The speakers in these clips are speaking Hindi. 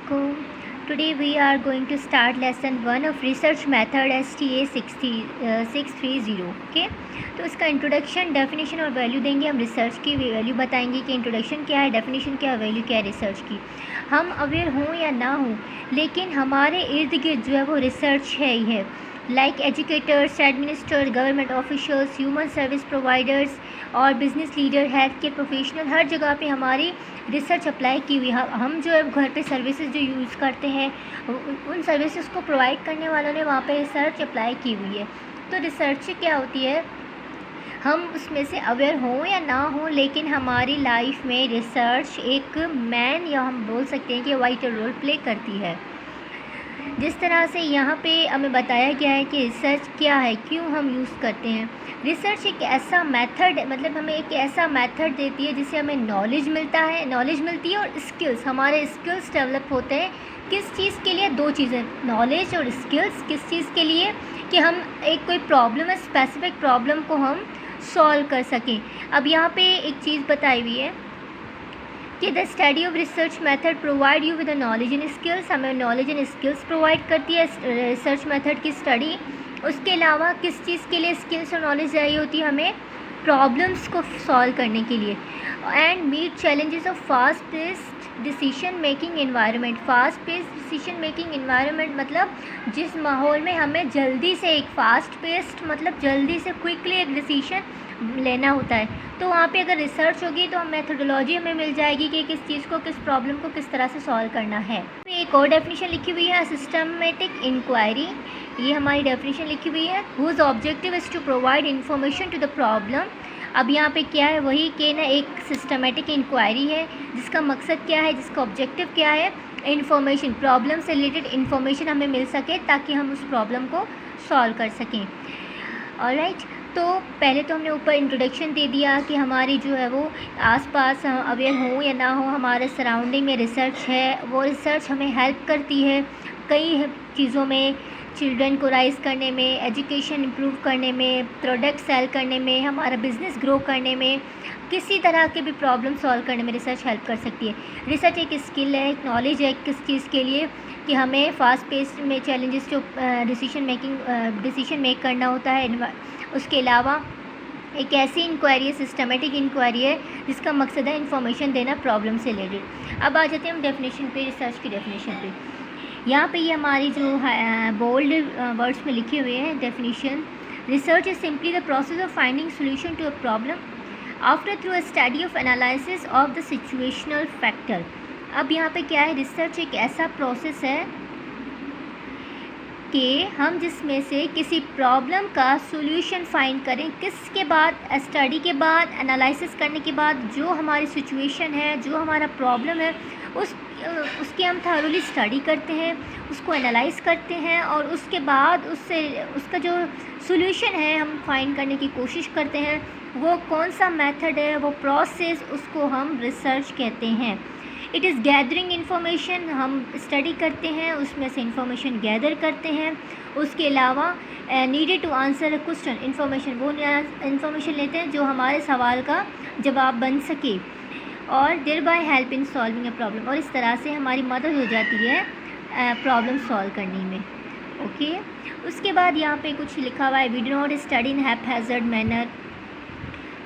Assalamualaikum. Today we are going to start lesson 1 of research method STA 630. Okay, तो इसका इंट्रोडक्शन, डेफिनेशन और वैल्यू देंगे. हम रिसर्च की वैल्यू बताएंगे कि इंट्रोडक्शन क्या है, डेफिनेशन क्या है, वैल्यू क्या है रिसर्च की. हम अवेयर हों या ना हों, लेकिन हमारे इर्द गिर्द जो है वो रिसर्च है ही है. Like educators, administrator, government officials, human service providers और business leader, health care professional, हर जगह पे हमारी रिसर्च अप्लाई की हुई है. हम जो है घर पे सर्विसेज जो यूज़ करते हैं, उन सर्विसेज को प्रोवाइड करने वालों ने वहाँ पे रिसर्च अप्लाई की हुई है. तो रिसर्च क्या होती है, हम उसमें से अवेयर हों या ना हों, लेकिन हमारी लाइफ में रिसर्च एक मैन, या हम बोल सकते हैं कि वाइटल रोल प्ले करती है. जिस तरह से यहाँ पे हमें बताया गया है कि रिसर्च क्या है, क्यों हम यूज़ करते हैं. रिसर्च एक ऐसा मेथड, मतलब हमें एक ऐसा मेथड देती है जिससे हमें नॉलेज मिलती है और स्किल्स, हमारे स्किल्स डेवलप होते हैं. किस चीज़ के लिए? दो चीज़ें, नॉलेज और स्किल्स. किस चीज़ के लिए? कि हम एक कोई प्रॉब्लम है, स्पेसिफिक प्रॉब्लम को हम सॉल्व कर सकें. अब यहाँ पे एक चीज़ बताई हुई है कि the study of research method provide you with the knowledge and skills. हमें नॉलेज एंड स्किल्स प्रोवाइड करती है रिसर्च मेथड की स्टडी. उसके अलावा किस चीज़ के लिए स्किल्स और नॉलेज चाहिए होती है? हमें प्रॉब्लम्स को सॉल्व करने के लिए. And meet challenges of fast paced decision making environment. Fast paced decision making environment मतलब जिस माहौल में हमें जल्दी से, एक फास्ट पेस्ड मतलब जल्दी से क्विकली एक डिसीजन लेना होता है. तो वहाँ पे अगर रिसर्च होगी तो मेथोडोलॉजी हमें मिल जाएगी कि किस चीज़ को, किस प्रॉब्लम को किस तरह से सॉल्व करना है. एक और डेफिनेशन लिखी हुई है, सिस्टमेटिक इंक्वायरी. ये हमारी डेफिनेशन लिखी हुई है. Whose objective is to provide information to the problem. अब यहाँ पे क्या है, वही कि ना एक सिस्टमेटिक इंक्वायरी है जिसका मकसद क्या है, जिसका ऑब्जेक्टिव क्या है, इन्फॉर्मेशन, प्रॉब्लम से रिलेटेड इन्फॉर्मेशन हमें मिल सके ताकि हम उस प्रॉब्लम को सॉल्व कर सकें. ऑलराइट, तो पहले तो हमने ऊपर इंट्रोडक्शन दे दिया कि हमारी जो है वो आसपास अवेयर हो या ना हो, हमारे सराउंडिंग में रिसर्च है. वो रिसर्च हमें हेल्प करती है कई चीज़ों में, चिल्ड्रन को राइज़ करने में, एजुकेशन इम्प्रूव करने में, प्रोडक्ट सेल करने में, हमारा बिज़नेस ग्रो करने में, किसी तरह के भी प्रॉब्लम सॉल्व करने में रिसर्च हेल्प कर सकती है. रिसर्च एक स्किल है, एक नॉलेज है किस चीज़ के लिए, कि हमें फास्ट पेस में चैलेंजेस जो डिसीजन मेक करना होता है. उसके अलावा एक ऐसी इंक्वायरी है, सिस्टमेटिक इंक्वायरी है जिसका मकसद है इन्फॉर्मेशन देना प्रॉब्लम से रिलेटेड. अब आ जाते हैं हम डेफिनेशन पे, रिसर्च की डेफिनेशन पे. यहाँ पे ये हमारी जो बोल्ड वर्ड्स में लिखे हुए हैं definition. Research is simply the process of finding solution to a problem after through a study of analysis of the situational factor. अब यहाँ पे क्या है, रिसर्च एक ऐसा प्रोसेस है कि हम जिसमें से किसी प्रॉब्लम का सॉल्यूशन फाइंड करें. किसके बाद? स्टडी के बाद, एनालिसिस करने के बाद, जो हमारी सिचुएशन है, जो हमारा प्रॉब्लम है, उसकी हम थॉरोली स्टडी करते हैं, उसको एनालाइज करते हैं और उसके बाद उसका जो सॉल्यूशन है हम फाइंड करने की कोशिश करते हैं. वो कौन सा मेथड है, वो प्रोसेस, उसको हम रिसर्च कहते हैं. It is gathering information. हम स्टडी करते हैं, उसमें से इंफॉर्मेशन गैदर करते हैं. उसके अलावा needed to answer a question, information, वो इन्फॉर्मेशन लेते हैं जो हमारे सवाल का जवाब बन सके. और thereby help in solving a problem, और इस तरह से हमारी मदद हो जाती है प्रॉब्लम सॉल्व करने में. ओके, उसके बाद यहाँ पे कुछ लिखा हुआ है, we do not study in haphazard manner.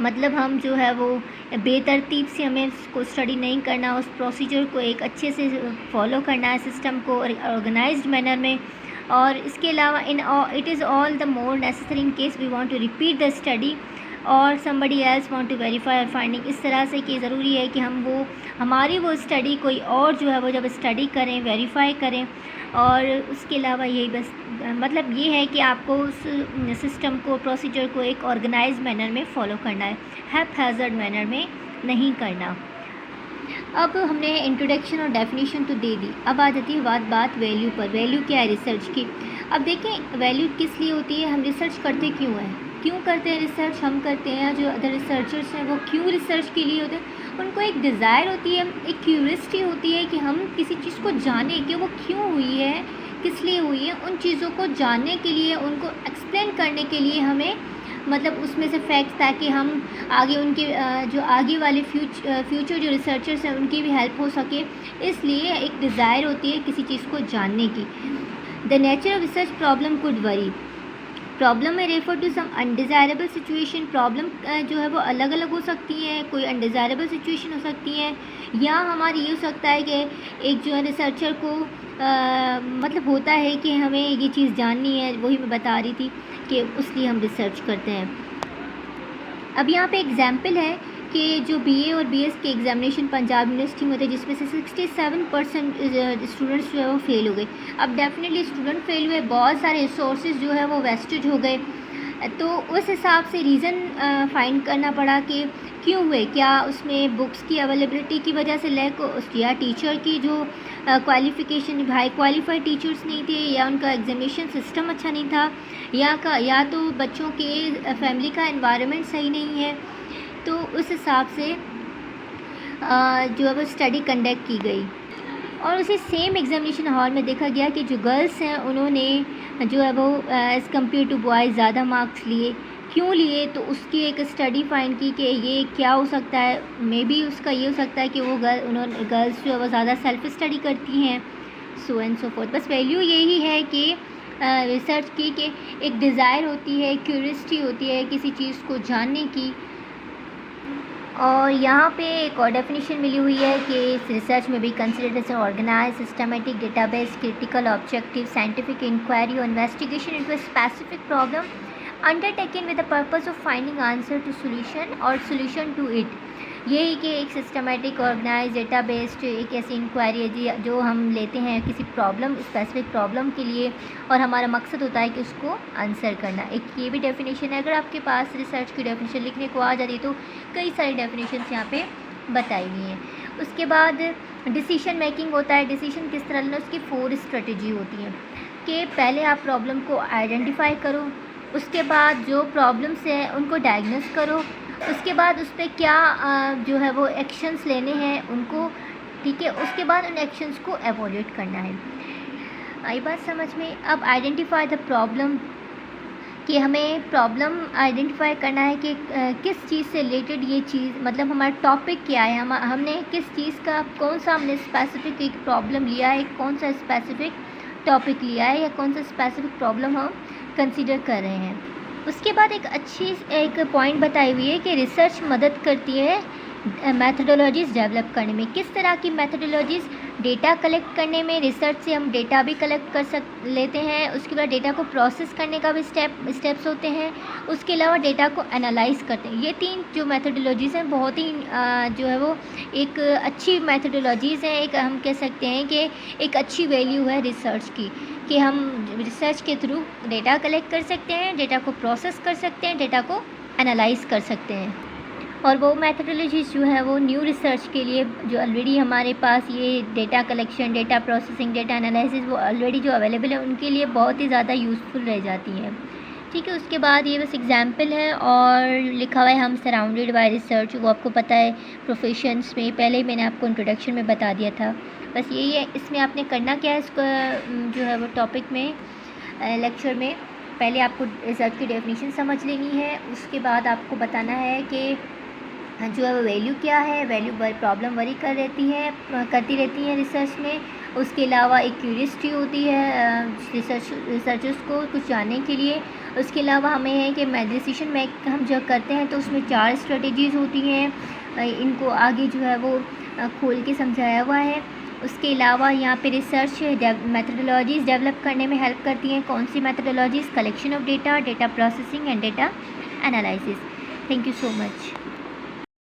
मतलब हम जो है वो बेतरतीब से हमें उसको स्टडी नहीं करना, उस प्रोसीजर को एक अच्छे से फॉलो करना है, सिस्टम को ऑर्गेनाइज्ड मैनर में. और इसके अलावा it is all the more necessary in case we want to repeat the study और somebody else want to verify our finding. इस तरह से कि ज़रूरी है कि हम हमारी वो स्टडी कोई और जो है वो जब स्टडी करें, वेरीफाई करें. और उसके अलावा यही बस मतलब ये है कि आपको उस सिस्टम को, प्रोसीजर को एक ऑर्गेनाइज्ड मैनर में फ़ॉलो करना है, हैप्पैज़र्ड मैनर में नहीं करना. अब हमने इंट्रोडक्शन और डेफिनेशन तो दे दी. अब आ जाती है बात वैल्यू पर. वैल्यू क्या है रिसर्च की? अब देखें, वैल्यू किस लिए होती है, हम रिसर्च करते क्यों करते हैं रिसर्च. हम करते हैं, जो अदर रिसर्चर्स हैं वो क्यों रिसर्च के लिए होते हैं, उनको एक डिज़ायर होती है, एक क्यूरियोसिटी होती है कि हम किसी चीज़ को जानें कि वो क्यों हुई है, किस लिए हुई है. उन चीज़ों को जानने के लिए, उनको एक्सप्लेन करने के लिए हमें मतलब उसमें से फैक्ट्स, ताकि हम आगे उनके जो आगे वाले फ्यूचर जो रिसर्चर्स हैं उनकी भी हेल्प हो सके। इसलिए एक डिज़ायर होती है किसी चीज़ को जानने की। The nature of research problem could vary. Problem में refer to some undesirable situation. Problem जो है वो अलग अलग हो सकती हैं, कोई अनडिज़ायरेबल सिचुएशन हो सकती हैं, या हमारी ये हो सकता है कि एक जो है रिसर्चर को मतलब होता है कि हमें ये चीज़ जाननी है, वही मैं बता रही थी कि उसलिए हम रिसर्च करते हैं। अब यहाँ पे एग्जाम्पल है कि जो बीए और बीएस के एग्जामिनेशन पंजाब यूनिवर्सिटी में होते हैं, जिसमें से 67% स्टूडेंट्स जो है वो फेल हो गए। अब डेफिनेटली स्टूडेंट फेल हुए, बहुत सारे रिसोर्सेज जो है वो वेस्टेज हो गए। तो उस हिसाब से रीज़न फाइंड करना पड़ा कि क्यों हुए। क्या उसमें बुक्स की अवेलेबिलिटी की वजह से लैक, या टीचर की जो क्वालिफ़िकेशन, हाई क्वालिफाइड टीचर्स नहीं थे, या उनका एग्जामिनेशन सिस्टम अच्छा नहीं था, या तो बच्चों के फैमिली का एनवायरनमेंट सही नहीं है। तो उस हिसाब से जो है वो स्टडी कंडक्ट की गई। और उसी सेम एग्ज़ामिनेशन हॉल में देखा गया कि जो गर्ल्स हैं उन्होंने जो है वो एज़ कम्पेयर टू बॉयज़ ज़्यादा मार्क्स लिए। क्यों लिए? तो उसकी एक स्टडी फाइंड की कि ये क्या हो सकता है। मे बी उसका ये हो सकता है कि वो गर्ल्स जो है वो ज़्यादा सेल्फ स्टडी करती हैं, सो एंड सो फोर्थ। बस वैल्यू यही है कि रिसर्च की कि एक डिज़ायर होती है, क्यूरियोसिटी होती है किसी चीज़ को जानने की। और यहाँ पे एक और डेफिनेशन मिली हुई है कि इस रिसर्च में भी considered as organize systematic database critical objective scientific inquiry और investigation into a specific problem undertaken with the purpose of finding answer to solution और सोल्यूशन टू इट। यही कि एक सिस्टमेटिक ऑर्गेनाइज डेटा बेस्ड एक ऐसी इंक्वायरी है जो हम लेते हैं किसी प्रॉब्लम, स्पेसिफिक प्रॉब्लम के लिए, और हमारा मकसद होता है कि उसको आंसर करना। एक ये भी डेफिनेशन है। अगर आपके पास रिसर्च की डेफिनेशन लिखने को आ जाती तो कई सारी डेफिनेशन यहाँ पे बताई हुई हैं। उसके बाद डिसीजन मेकिंग होता है। डिसीजन किस तरह लेना, उसकी 4 स्ट्रेटजी होती हैं कि पहले आप प्रॉब्लम को आइडेंटिफाई करो, उसके बाद जो प्रॉब्लम्स हैं उनको डायग्नोस करो, उसके बाद उस पर क्या जो है वो एक्शंस लेने हैं उनको, ठीक है, उसके बाद उन एक्शंस को एवोल्यूट करना है। आई बात समझ में? अब आइडेंटिफाई द प्रॉब्लम, कि हमें प्रॉब्लम आइडेंटिफाई करना है कि किस चीज़ से रिलेटेड ये चीज़, मतलब हमारा टॉपिक क्या है, हमने किस चीज़ का कौन सा हमने स्पेसिफिक एक प्रॉब्लम लिया है, कौन सा स्पेसिफिक टॉपिक लिया है, या कौन सा स्पेसिफिक प्रॉब्लम हम कंसिडर कर रहे हैं। उसके बाद एक पॉइंट बताई हुई है कि रिसर्च मदद करती है मैथडोलॉजीज़ डेवलप करने में। किस तरह की मैथडोलॉजीज़? डेटा कलेक्ट करने में, रिसर्च से हम डेटा भी कलेक्ट लेते हैं, उसके बाद डेटा को प्रोसेस करने का भी स्टेप्स होते हैं, उसके अलावा डेटा को एनालाइज करते हैं। ये 3 जो मैथडोलॉजीज़ हैं बहुत ही जो है वो एक अच्छी मैथडोलॉजीज़ हैं। एक हम कह सकते हैं कि एक अच्छी वैल्यू है रिसर्च की, कि हम रिसर्च के थ्रू डेटा कलेक्ट कर सकते हैं, डेटा को प्रोसेस कर सकते हैं, डेटा को एनालाइज कर सकते हैं। और वो मैथडोलॉजीज़ जो है वो न्यू रिसर्च के लिए जो ऑलरेडी हमारे पास ये data collection, data processing, data analysis वो ऑलरेडी जो अवेलेबल है उनके लिए बहुत ही ज़्यादा यूज़फुल रह जाती हैं। ठीक है, उसके बाद ये बस एग्जाम्पल है और लिखा हुआ है हम सराउंडेड बाय रिसर्च, वो आपको पता है प्रोफेशंस में पहले ही मैंने आपको इंट्रोडक्शन में बता दिया था। बस यही है, इसमें आपने करना क्या है, इसको जो है वो टॉपिक में लेक्चर में पहले आपको रिसर्च की डेफिनेशन समझ लेनी है, उसके बाद आपको बताना है कि जो है वो वैल्यू क्या है, वैल्यू प्रॉब्लम वरी करती रहती है रिसर्च में। उसके अलावा एक क्यूरियोसिटी होती है रिसर्चर्स को कुछ जानने के लिए। उसके अलावा हमें है कि डिसीजन मेक हम जब करते हैं तो उसमें 4 स्ट्रेटजीज़ होती हैं, इनको आगे जो है वो खोल के समझाया हुआ है। उसके अलावा यहाँ पे रिसर्च मैथडोलॉजीज़ डेवलप करने में हेल्प करती हैं। कौन सी methodologies? Collection of data, data processing and data analysis. Thank you so much.